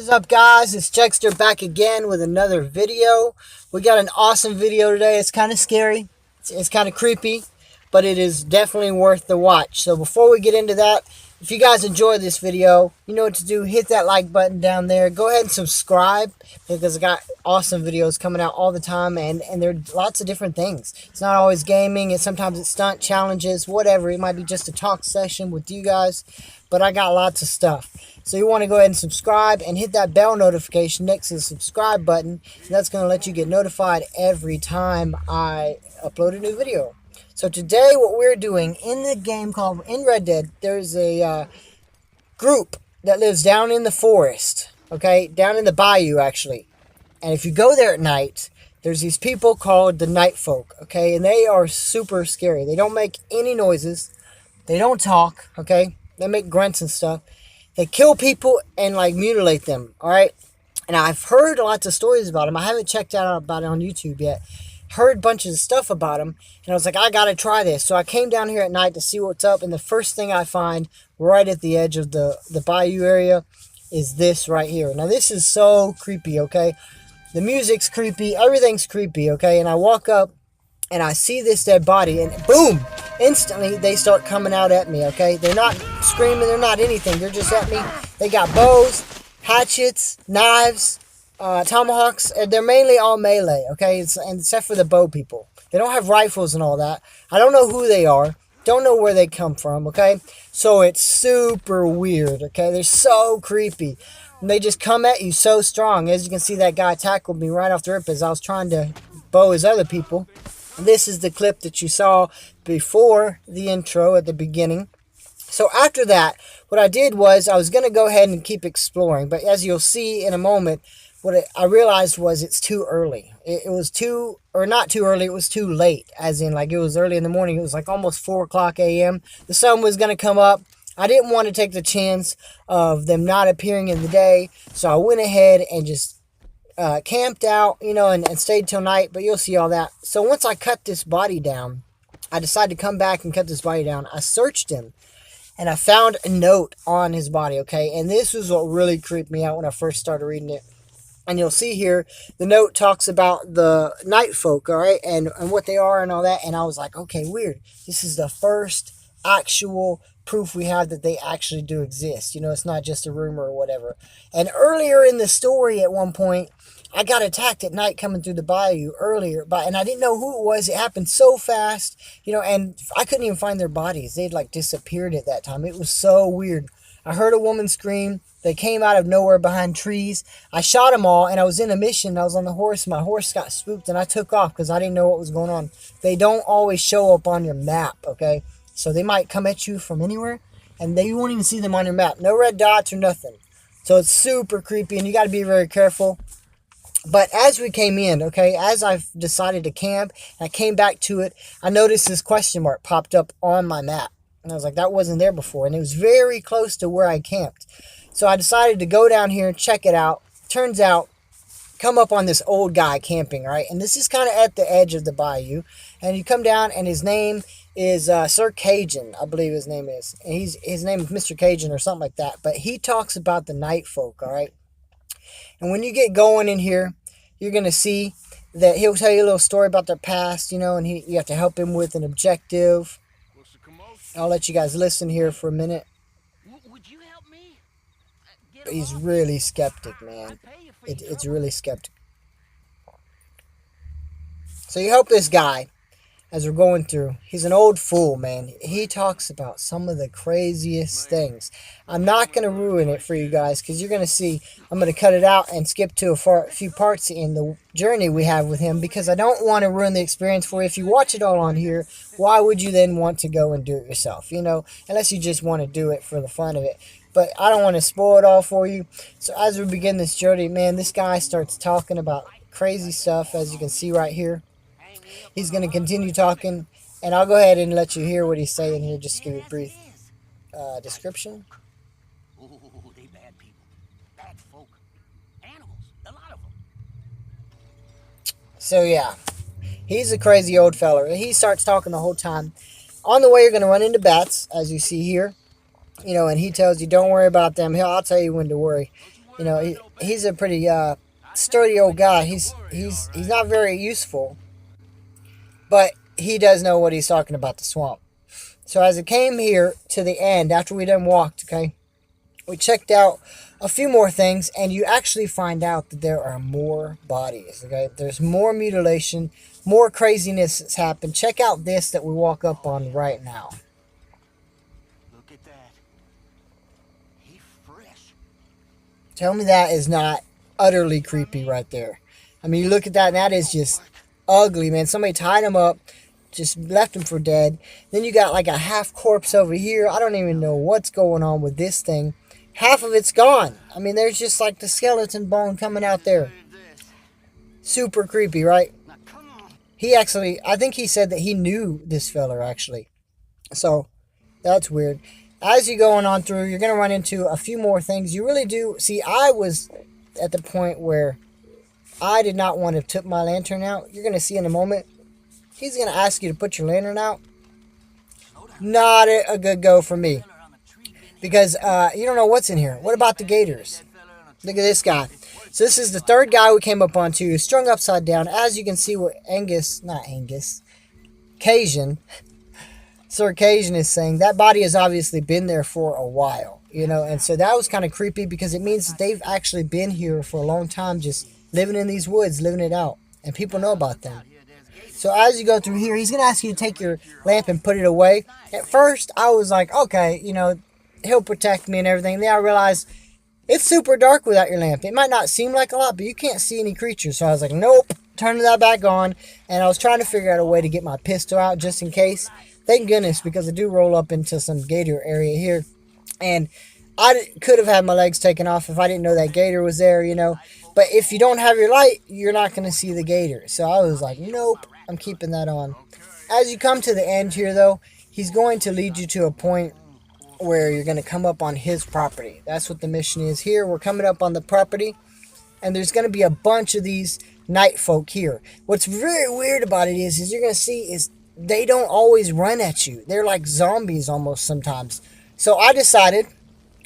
What is up, guys? It's Jegster back again with another video. We got an awesome video today. It's kind of scary. It's kind of creepy, but it is definitely worth the watch. So before we get into that, if you guys enjoy this video, you know what to do. Hit that like button down there. Go ahead and subscribe because I got awesome videos coming out all the time, and there are lots of different things. It's not always gaming, and sometimes it's stunt challenges, whatever. It might be just a talk session with you guys, but I got lots of stuff. So you want to go ahead and subscribe and hit that bell notification next to the subscribe button. And that's going to let you get notified every time I upload a new video. So today what we're doing in the game called Red Dead, there's a group that lives down in the forest, okay, down in the bayou actually. And if you go there at night, there's these people called the night folk, okay, and they are super scary. They don't make any noises. They don't talk, okay. They make grunts and stuff. They kill people and like mutilate them, all right? And I've heard lots of stories about them. I haven't checked out about it on YouTube yet. Heard bunches of stuff about them, and I was like, I gotta try this. So I came down here at night to see what's up, and the first thing I find right at the edge of the bayou area is this right here. Now this is so creepy, okay? The music's creepy, everything's creepy, okay? And I walk up and I see this dead body, and boom! Instantly, they start coming out at me, okay? They're not screaming, they're not anything. They're just at me. They got bows, hatchets, knives, tomahawks. And they're mainly all melee, okay? Except for the bow people. They don't have rifles and all that. I don't know who they are. Don't know where they come from, okay? So it's super weird, okay? They're so creepy. And they just come at you so strong. As you can see, that guy tackled me right off the rip as I was trying to bow his other people. This is the clip that you saw before the intro at the beginning. So after that, what I did was I was going to go ahead and keep exploring. But as you'll see in a moment, I realized was it's too early. It was too, or not too early, it was too late. As in, like, it was early in the morning. It was like almost 4 o'clock a.m. The sun was going to come up. I didn't want to take the chance of them not appearing in the day. So I went ahead and just camped out, you know, and stayed till night, but you'll see all that. So once I cut this body down, I decided to come back and cut this body down. I searched him, and I found a note on his body, okay? And this was what really creeped me out when I first started reading it. And you'll see here, the note talks about the night folk, all right, and what they are and all that. And I was like, okay, weird. This is the first actual proof we have that they actually do exist. You know, it's not just a rumor or whatever. And earlier in the story at one point, I got attacked at night coming through the bayou earlier, and I didn't know who it was. It happened so fast, you know, and I couldn't even find their bodies. They'd like disappeared at that time. It was so weird. I heard a woman scream. They came out of nowhere behind trees. I shot them all, and I was in a mission. I was on the horse. My horse got spooked, and I took off because I didn't know what was going on. They don't always show up on your map, okay? So they might come at you from anywhere, and you won't even see them on your map. No red dots or nothing. So it's super creepy, and you got to be very careful. But as we came in, okay, as I've decided to camp, and I came back to it, I noticed this question mark popped up on my map. And I was like, that wasn't there before. And it was very close to where I camped. So I decided to go down here and check it out. Turns out, come up on this old guy camping, right? And this is kind of at the edge of the bayou. And you come down, and his name is Sir Cajun, I believe his name is. And his name is Mr. Cajun or something like that. But he talks about the night folk, all right? And when you get going in here, you're going to see that he'll tell you a little story about their past, you know, and you have to help him with an objective. I'll let you guys listen here for a minute. Would you help me? But he's really skeptic, man. It's really skeptic. So you help this guy as we're going through. He's an old fool, man. He talks about some of the craziest things. I'm not going to ruin it for you guys because you're going to see. I'm going to cut it out and skip to a few parts in the journey we have with him because I don't want to ruin the experience for you. If you watch it all on here, why would you then want to go and do it yourself? You know, unless you just want to do it for the fun of it. But I don't want to spoil it all for you. So as we begin this journey, man, this guy starts talking about crazy stuff, as you can see right here. He's going to continue talking, and I'll go ahead and let you hear what he's saying here, just to give you a brief description. Oh, they bad people. Bad folk. Animals. A lot of them. So, yeah. He's a crazy old feller. He starts talking the whole time. On the way, you're going to run into bats, as you see here. You know, and he tells you, don't worry about them. I'll tell you when to worry. You know, he's a pretty sturdy old guy. He's not very useful, but he does know what he's talking about, the swamp. So as it came here to the end, after we done walked, okay, we checked out a few more things, and you actually find out that there are more bodies, okay? There's more mutilation, more craziness that's happened. Check out this that we walk up on right now. Look at that. He fresh. Tell me that is not utterly creepy right there. I mean, you look at that, and that is just ugly, man. Somebody tied him up, just left him for dead. Then you got like a half corpse over here. I don't even know what's going on with this thing. Half of it's gone. I mean, there's just like the skeleton bone coming out there. Super creepy, right? He actually, I think he said that he knew this fella, actually. So, that's weird. As you're going on through, you're going to run into a few more things. You really do. See, I was at the point where I did not want to tip my lantern out. You're going to see in a moment. He's going to ask you to put your lantern out. Not a good go for me. Because you don't know what's in here. What about the gators? Look at this guy. So this is the third guy we came up on to. He's strung upside down. As you can see what Cajun, Sir Cajun is saying, that body has obviously been there for a while. You know, and so that was kind of creepy because it means that they've actually been here for a long time, just living in these woods, living it out. And people know about them. So as you go through here, he's going to ask you to take your lamp and put it away. At first, I was like, okay, you know, he'll protect me and everything. Then I realized it's super dark without your lamp. It might not seem like a lot, but you can't see any creatures. So I was like, nope, turning that back on. And I was trying to figure out a way to get my pistol out just in case. Thank goodness, because I do roll up into some gator area here. And I could have had my legs taken off if I didn't know that gator was there, you know. But if you don't have your light, you're not going to see the gator. So I was like, nope, I'm keeping that on. As you come to the end here, though, he's going to lead you to a point where you're going to come up on his property. That's what the mission is here. We're coming up on the property, and there's going to be a bunch of these night folk here. What's very weird about it is you're going to see is they don't always run at you. They're like zombies almost sometimes. So I decided,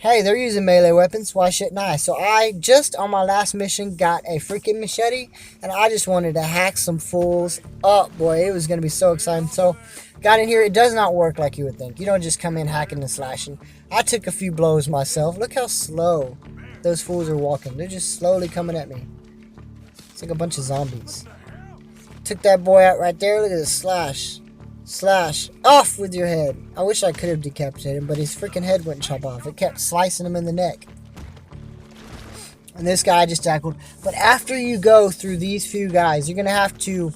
hey, they're using melee weapons. Why shouldn't I? So I just on my last mission got a freaking machete, and I just wanted to hack some fools up. Boy, it was going to be so exciting. So got in here. It does not work like you would think. You don't just come in hacking and slashing. I took a few blows myself. Look how slow those fools are walking. They're just slowly coming at me. It's like a bunch of zombies. Took that boy out right there. Look at this slash. Slash. Off with your head. I wish I could have decapitated him, but his freaking head wouldn't chop off. It kept slicing him in the neck. And this guy I just tackled. But after you go through these few guys, you're going to have to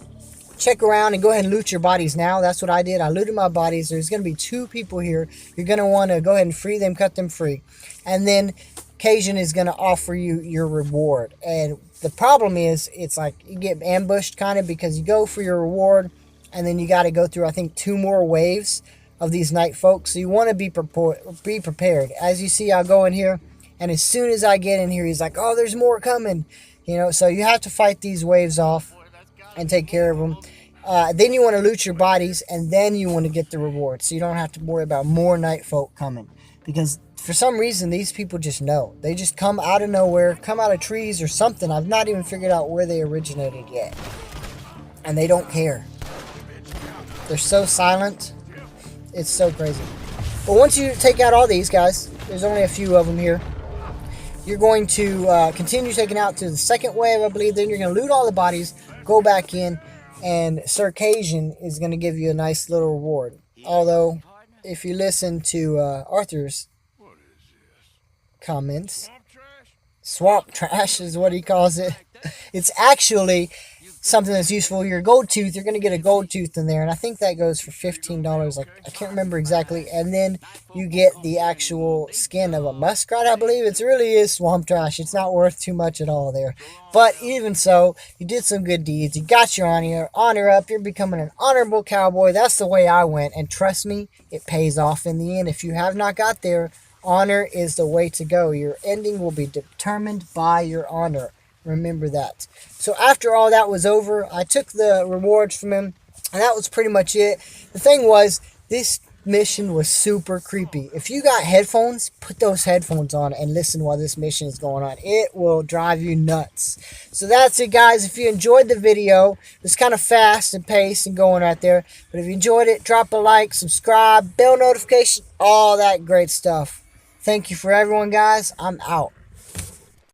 check around and go ahead and loot your bodies now. That's what I did. I looted my bodies. There's going to be 2 people here. You're going to want to go ahead and free them, cut them free. And then Cajun is going to offer you your reward. And the problem is, it's like you get ambushed kind of because you go for your reward and then you got to go through, I think, 2 more waves of these night folks. So you want to be prepared. As you see, I'll go in here, and as soon as I get in here, he's like, oh, there's more coming. You know, so you have to fight these waves off and take care of them. Then you want to loot your bodies, and then you want to get the reward. So you don't have to worry about more night folk coming. Because for some reason, these people just know. They just come out of nowhere, come out of trees or something. I've not even figured out where they originated yet. And they don't care. They're so silent. It's so crazy. But once you take out all these guys, there's only a few of them here. You're going to continue taking out to the second wave, I believe. Then you're going to loot all the bodies, go back in, and Sir Cajun is going to give you a nice little reward. Although, if you listen to Arthur's comments, swamp trash is what he calls it. It's actually something that's useful. Your gold tooth, you're going to get a gold tooth in there, and I think that goes for $15. I can't remember exactly. And then you get the actual skin of a muskrat, I believe. It really is swamp trash. It's not worth too much at all there. But even so, you did some good deeds. You got your honor up. You're becoming an honorable cowboy. That's the way I went, and trust me, it pays off in the end. If you have not got there, honor is the way to go. Your ending will be determined by your honor. Remember that. So after all that was over, I took the rewards from him, and that was pretty much it. The thing was, this mission was super creepy. If you got headphones, put those headphones on and listen while this mission is going on. It will drive you nuts. So that's it, guys. If you enjoyed the video, it's kind of fast and paced and going right there. But if you enjoyed it, drop a like, subscribe, bell notification, all that great stuff. Thank you for everyone, guys. I'm out.